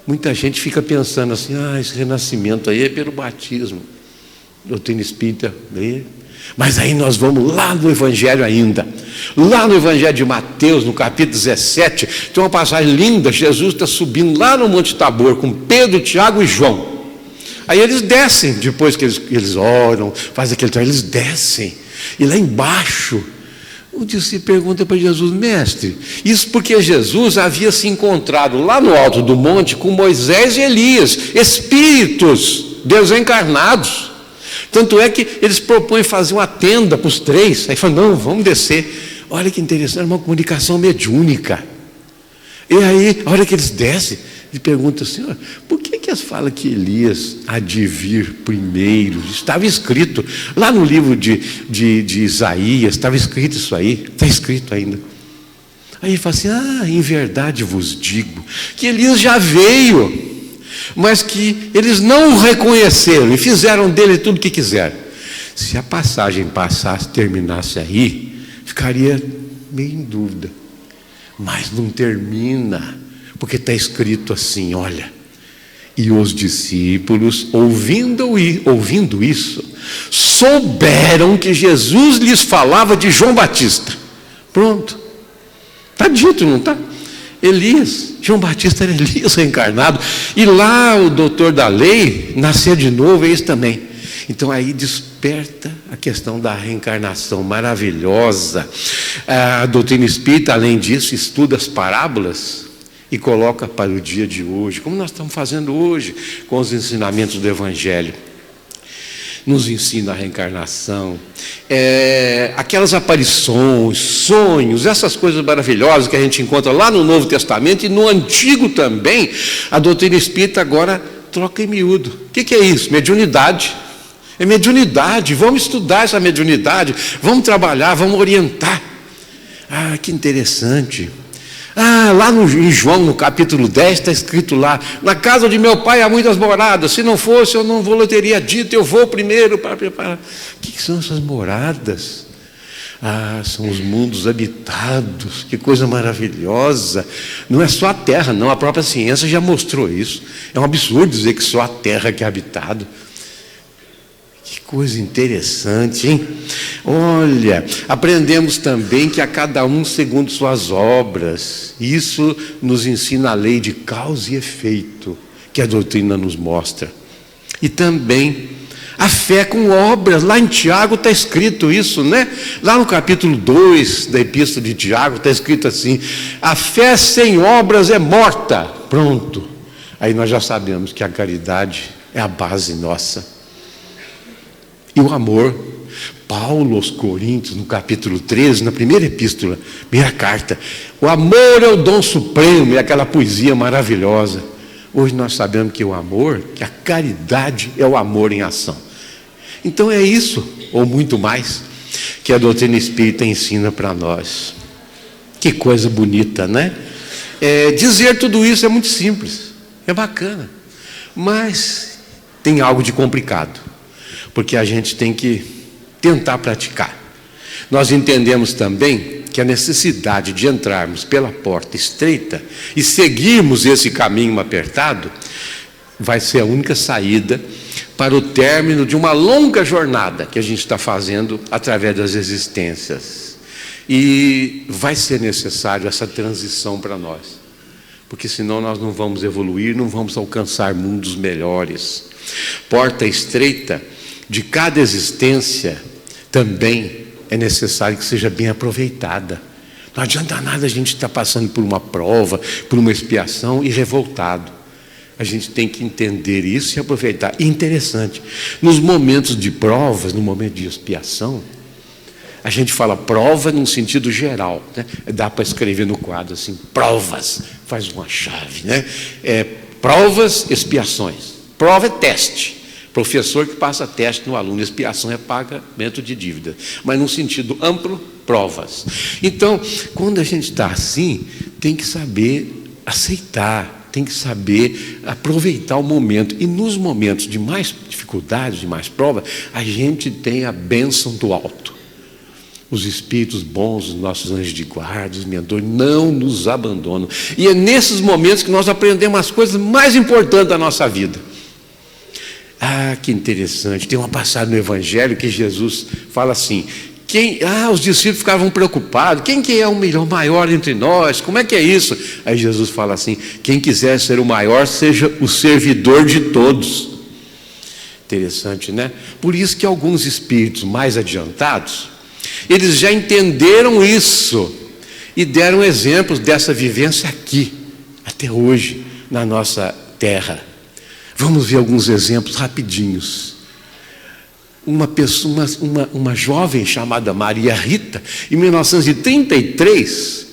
Muita gente fica pensando assim, esse renascimento aí é pelo batismo. Doutrina espírita, mas aí nós vamos lá no Evangelho ainda, lá no Evangelho de Mateus, no capítulo 17, tem uma passagem linda. Jesus está subindo lá no Monte Tabor com Pedro, Tiago e João. Aí eles descem, depois que eles oram, fazem aquele trabalho, eles descem, e lá embaixo o discípulo pergunta para Jesus, mestre, isso porque Jesus havia se encontrado lá no alto do monte com Moisés e Elias, espíritos, Deus encarnados. Tanto é que eles propõem fazer uma tenda para os três. Aí falam, não, vamos descer. Olha que interessante, uma comunicação mediúnica. E aí, a hora que eles descem, ele pergunta, Senhor, por que as fala que Elias há de vir primeiro? Estava escrito, lá no livro de Isaías, estava escrito isso aí, está escrito ainda. Aí ele fala assim, em verdade vos digo, que Elias já veio, mas que eles não o reconheceram e fizeram dele tudo o que quiseram. Se a passagem terminasse aí, ficaria meio em dúvida, mas não termina, porque está escrito assim, olha, e os discípulos, ouvindo isso, souberam que Jesus lhes falava de João Batista. Pronto, está dito, não está? Elias, João Batista era Elias reencarnado, e lá o doutor da lei, nascer de novo, é isso também. Então aí desperta a questão da reencarnação maravilhosa. A doutrina espírita, além disso, estuda as parábolas e coloca para o dia de hoje, como nós estamos fazendo hoje, com os ensinamentos do Evangelho. Nos ensina a reencarnação, aquelas aparições, sonhos, essas coisas maravilhosas que a gente encontra lá no Novo Testamento e no Antigo também. A doutrina espírita agora troca em miúdo. O que é isso? Mediunidade. É mediunidade, vamos estudar essa mediunidade, vamos trabalhar, vamos orientar. Que interessante. Lá em João, no capítulo 10, está escrito lá, na casa de meu pai há muitas moradas, se não fosse eu não vou, teria dito, eu vou primeiro para preparar. O que são essas moradas? São os mundos habitados, que coisa maravilhosa. Não é só a terra, não, a própria ciência já mostrou isso. É um absurdo dizer que só a terra que é habitado. Que coisa interessante, hein? Olha, aprendemos também que a cada um segundo suas obras. Isso nos ensina a lei de causa e efeito, que a doutrina nos mostra. E também a fé com obras. Lá em Tiago está escrito isso, né? Lá no capítulo 2 da epístola de Tiago está escrito assim, a fé sem obras é morta. Pronto. Aí nós já sabemos que a caridade é a base nossa. E o amor, Paulo aos Coríntios, no capítulo 13, na primeira epístola, primeira carta, o amor é o dom supremo, é aquela poesia maravilhosa. Hoje nós sabemos que o amor, que a caridade é o amor em ação. Então é isso, ou muito mais, que a doutrina espírita ensina para nós. Que coisa bonita, né? Dizer tudo isso é muito simples, é bacana, mas tem algo de complicado. Porque a gente tem que tentar praticar. Nós entendemos também que a necessidade de entrarmos pela porta estreita e seguirmos esse caminho apertado vai ser a única saída para o término de uma longa jornada que a gente está fazendo através das existências. E vai ser necessário essa transição para nós, porque senão nós não vamos evoluir, não vamos alcançar mundos melhores. Porta estreita de cada existência também é necessário que seja bem aproveitada. Não adianta nada a gente estar passando por uma prova, por uma expiação e revoltado. A gente tem que entender isso e aproveitar. E interessante, nos momentos de provas, no momento de expiação, a gente fala prova num sentido geral, né? Dá para escrever no quadro assim, provas, faz uma chave, né? Provas, expiações. Prova é teste. Professor que passa teste no aluno, expiação é pagamento de dívida. Mas num sentido amplo, provas. Então, quando a gente está assim, tem que saber aceitar, tem que saber aproveitar o momento. E nos momentos de mais dificuldades, de mais prova, a gente tem a bênção do alto. Os espíritos bons, os nossos anjos de guarda, os mentores, não nos abandonam. E é nesses momentos que nós aprendemos as coisas mais importantes da nossa vida. Ah, que interessante. Tem uma passagem no Evangelho que Jesus fala assim: os discípulos ficavam preocupados. Quem que é o melhor, maior entre nós? Como é que é isso? Aí Jesus fala assim: quem quiser ser o maior, seja o servidor de todos. Interessante, né? Por isso que alguns espíritos mais adiantados, eles já entenderam isso e deram exemplos dessa vivência aqui, até hoje, na nossa terra. Vamos ver alguns exemplos rapidinhos. Uma jovem chamada Maria Rita, em 1933,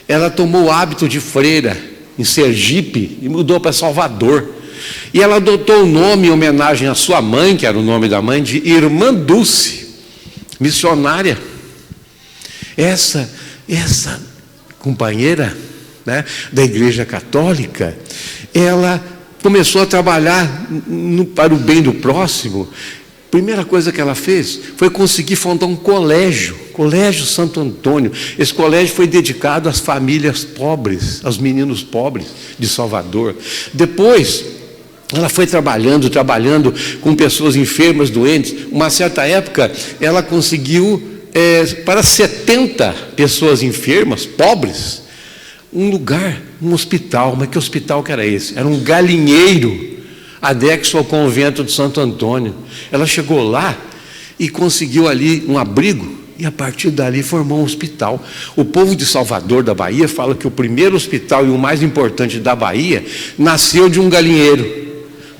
ela tomou o hábito de freira em Sergipe e mudou para Salvador. E ela adotou o nome em homenagem à sua mãe, que era o nome da mãe, de Irmã Dulce, missionária. Essa companheira, né, da Igreja Católica, ela começou a trabalhar para o bem do próximo. Primeira coisa que ela fez foi conseguir fundar um colégio Santo Antônio. Esse colégio foi dedicado às famílias pobres, aos meninos pobres de Salvador. Depois, ela foi trabalhando com pessoas enfermas, doentes. Uma certa época, ela conseguiu, para 70 pessoas enfermas, pobres, um lugar, um hospital. Mas que hospital que era esse? Era um galinheiro anexo ao convento de Santo Antônio. Ela chegou lá e conseguiu ali um abrigo, e a partir dali formou um hospital. O povo de Salvador, da Bahia, fala que o primeiro hospital e o mais importante da Bahia nasceu de um galinheiro,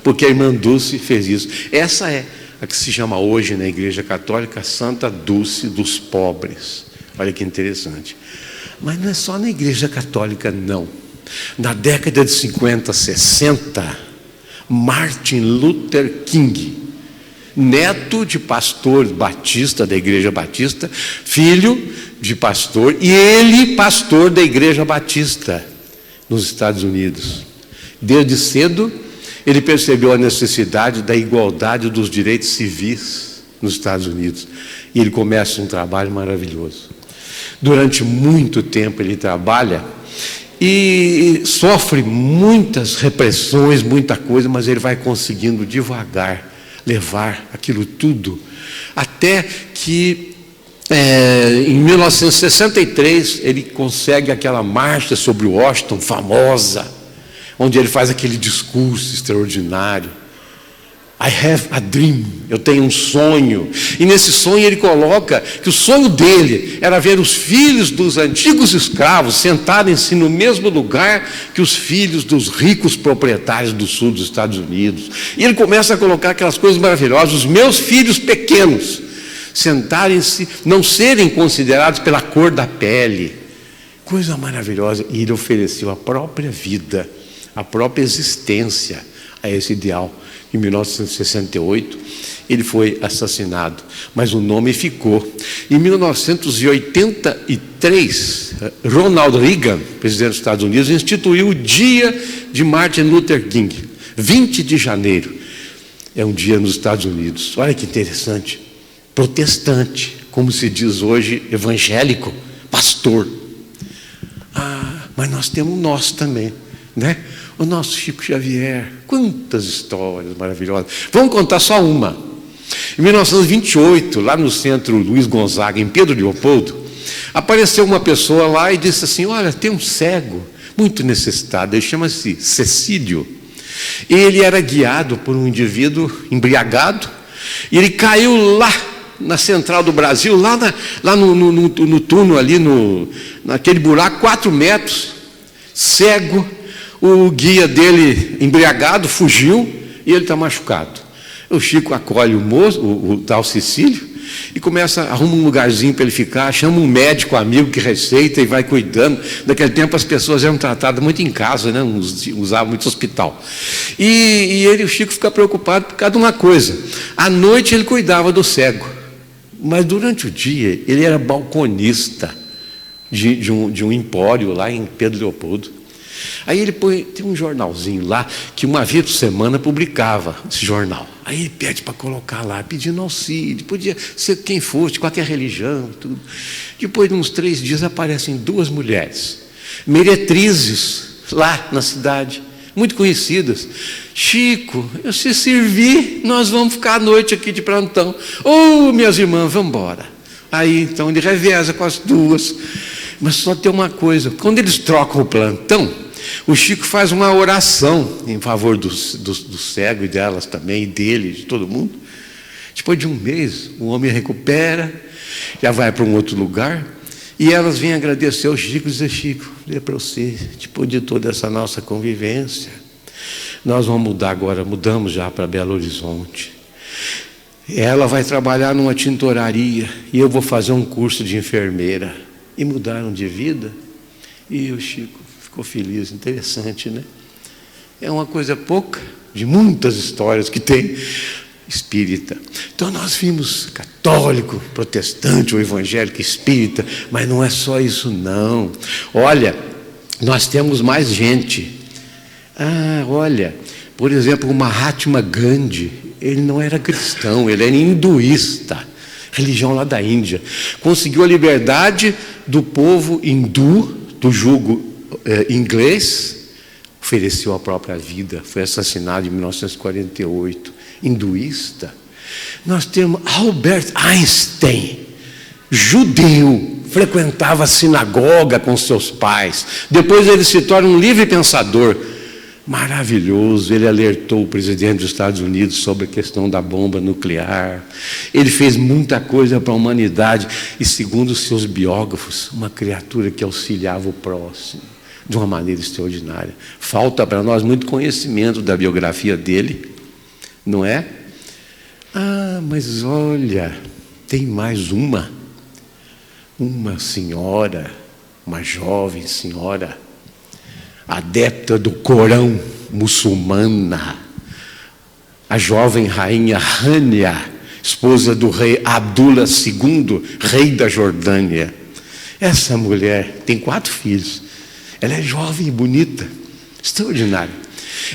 porque a Irmã Dulce fez isso. Essa é a que se chama hoje na Igreja Católica Santa Dulce dos Pobres. Olha que interessante. Mas não é só na Igreja Católica, não. Na década de 50, 60, Martin Luther King, neto de pastor batista, da Igreja Batista, filho de pastor, e ele pastor da Igreja Batista nos Estados Unidos. Desde cedo, ele percebeu a necessidade da igualdade dos direitos civis nos Estados Unidos. E ele começa um trabalho maravilhoso. Durante muito tempo ele trabalha e sofre muitas repressões, muita coisa, mas ele vai conseguindo devagar levar aquilo tudo, até que em 1963 ele consegue aquela marcha sobre Washington famosa, onde ele faz aquele discurso extraordinário. I have a dream, eu tenho um sonho. E nesse sonho ele coloca que o sonho dele era ver os filhos dos antigos escravos sentarem-se no mesmo lugar que os filhos dos ricos proprietários do sul dos Estados Unidos. E ele começa a colocar aquelas coisas maravilhosas: os meus filhos pequenos sentarem-se, não serem considerados pela cor da pele. Coisa maravilhosa. E ele ofereceu a própria vida, a própria existência a esse ideal. Em 1968, ele foi assassinado, mas o nome ficou. Em 1983, Ronald Reagan, presidente dos Estados Unidos, instituiu o dia de Martin Luther King, 20 de janeiro. É um dia nos Estados Unidos. Olha que interessante. Protestante, como se diz hoje, evangélico, pastor. Mas nós temos o nosso também, né? O nosso Chico Xavier, quantas histórias maravilhosas. Vamos contar só uma. Em 1928, lá no centro Luiz Gonzaga, em Pedro Leopoldo, apareceu uma pessoa lá e disse assim: olha, tem um cego muito necessitado, ele chama-se Cecílio. Ele era guiado por um indivíduo embriagado, e ele caiu lá na central do Brasil, lá no túnel ali, naquele buraco, 4 metros, cego. O guia dele, embriagado, fugiu e ele está machucado. O Chico acolhe o tal Cecílio e arruma um lugarzinho para ele ficar, chama um médico amigo que receita e vai cuidando. Naquele tempo as pessoas eram tratadas muito em casa, né? Usavam muito hospital. E o Chico fica preocupado por causa de uma coisa. À noite ele cuidava do cego, mas durante o dia ele era balconista de um empório lá em Pedro Leopoldo. Aí ele tem um jornalzinho lá que uma vez por semana publicava esse jornal. Aí ele pede para colocar lá, pedindo auxílio, podia ser quem fosse, qualquer religião, tudo. Depois de uns 3 dias aparecem 2 mulheres, meretrizes lá na cidade, muito conhecidas. Chico, eu se servir, nós vamos ficar à noite aqui de plantão. Minhas irmãs, vamos embora. Aí então ele reveza com as 2. Mas só tem uma coisa, quando eles trocam o plantão, o Chico faz uma oração em favor do cego e delas também, e dele, de todo mundo. Depois de um mês, o homem recupera, já vai para um outro lugar, e elas vêm agradecer ao Chico e dizer: Chico, é para você, depois de toda essa nossa convivência, nós vamos mudar agora, mudamos já para Belo Horizonte. Ela vai trabalhar numa tintoraria e eu vou fazer um curso de enfermeira. E mudaram de vida. E o Chico ficou feliz. Interessante, né? É uma coisa pouca de muitas histórias que tem espírita. Então nós vimos católico, protestante, ou evangélico, espírita, mas não é só isso não. Olha, nós temos mais gente. Olha, por exemplo, o Mahatma Gandhi, ele não era cristão, ele era hinduísta, religião lá da Índia. Conseguiu a liberdade do povo hindu, do jugo inglês, ofereceu a própria vida, foi assassinado em 1948, hinduísta. Nós temos Albert Einstein, judeu, frequentava a sinagoga com seus pais, depois ele se torna um livre pensador, maravilhoso. Ele alertou o presidente dos Estados Unidos sobre a questão da bomba nuclear. Ele fez muita coisa para a humanidade e, segundo os seus biógrafos, uma criatura que auxiliava o próximo de uma maneira extraordinária. Falta para nós muito conhecimento da biografia dele, não é? Mas olha, tem mais uma senhora, uma jovem senhora, adepta do Corão, muçulmana, a jovem rainha Rania, esposa do rei Abdullah II, rei da Jordânia. Essa mulher tem 4 filhos, ela é jovem e bonita, extraordinária.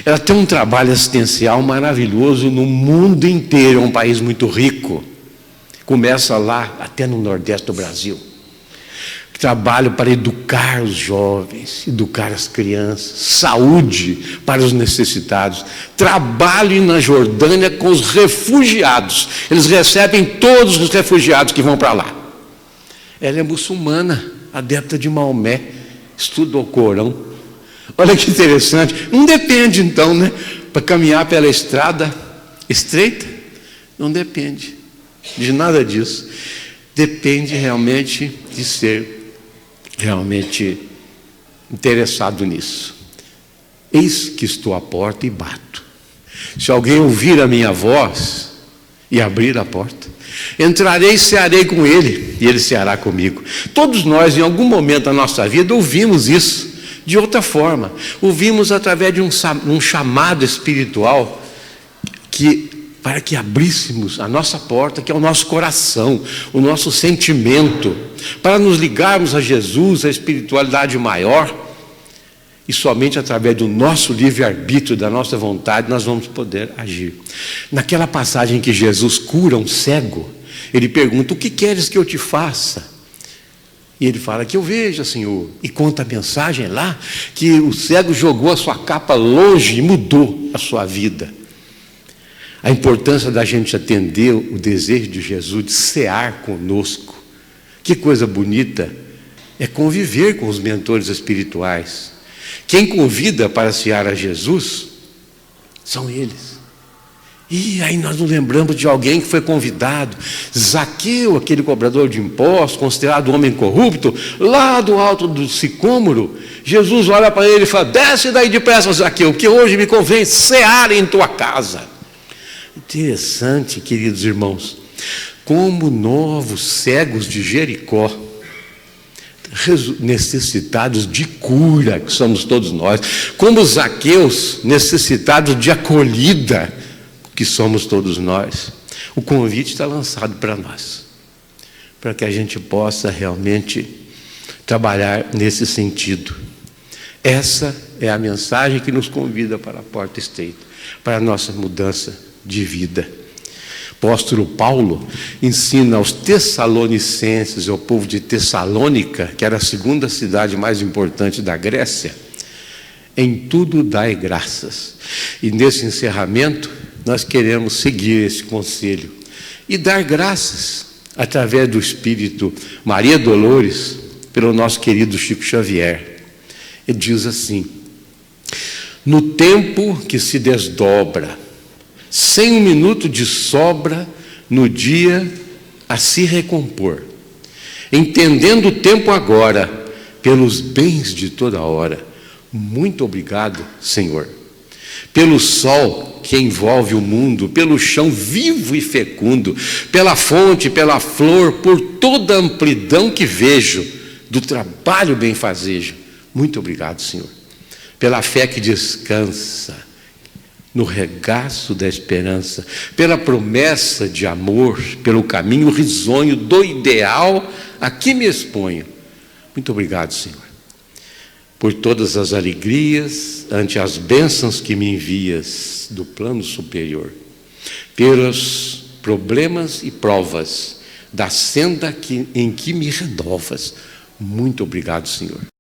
Ela tem um trabalho assistencial maravilhoso no mundo inteiro, é um país muito rico, começa lá até no Nordeste do Brasil. Trabalho para educar os jovens, educar as crianças, saúde para os necessitados. Trabalho na Jordânia com os refugiados. Eles recebem todos os refugiados que vão para lá. Ela é muçulmana, adepta de Maomé, estuda o Corão. Olha que interessante. Não depende então, né? Para caminhar pela estrada estreita, não depende de nada disso. Depende realmente de ser realmente interessado nisso. Eis que estou à porta e bato. Se alguém ouvir a minha voz e abrir a porta, entrarei e cearei com ele, e ele ceará comigo. Todos nós, em algum momento da nossa vida, ouvimos isso de outra forma. Ouvimos através de um chamado espiritual para que abríssemos a nossa porta, que é o nosso coração, o nosso sentimento, para nos ligarmos a Jesus, a espiritualidade maior, e somente através do nosso livre-arbítrio, da nossa vontade, nós vamos poder agir. Naquela passagem que Jesus cura um cego, ele pergunta: o que queres que eu te faça? E ele fala: que eu veja, Senhor. E conta a mensagem lá, que o cego jogou a sua capa longe e mudou a sua vida. A importância da gente atender o desejo de Jesus de cear conosco. Que coisa bonita é conviver com os mentores espirituais. Quem convida para cear a Jesus São eles. E aí nós nos lembramos de alguém que foi convidado, Zaqueu, aquele cobrador de impostos, considerado um homem corrupto, lá do alto do sicômoro. Jesus olha para ele e fala: desce daí depressa, Zaqueu, que hoje me convém cear em tua casa. Interessante, queridos irmãos, como novos cegos de Jericó, necessitados de cura, que somos todos nós, como os Zaqueus necessitados de acolhida, que somos todos nós. O convite está lançado para nós, para que a gente possa realmente trabalhar nesse sentido. Essa é a mensagem que nos convida para a porta estreita, para a nossa mudança de vida. O apóstolo Paulo ensina aos Tessalonicenses, ao povo de Tessalônica, que era a segunda cidade mais importante da Grécia: em tudo dai graças. E nesse encerramento, nós queremos seguir esse conselho e dar graças, através do Espírito Maria Dolores, pelo nosso querido Chico Xavier. Ele diz assim: no tempo que se desdobra, sem um minuto de sobra no dia a se recompor, entendendo o tempo agora, pelos bens de toda hora. Muito obrigado, Senhor, pelo sol que envolve o mundo, pelo chão vivo e fecundo, pela fonte, pela flor, por toda a amplidão que vejo do trabalho benfazejo. Muito obrigado, Senhor, pela fé que descansa no regaço da esperança, pela promessa de amor, pelo caminho risonho do ideal a que me exponho. Muito obrigado, Senhor, por todas as alegrias ante as bênçãos que me envias do plano superior, pelos problemas e provas da senda em que me renovas. Muito obrigado, Senhor.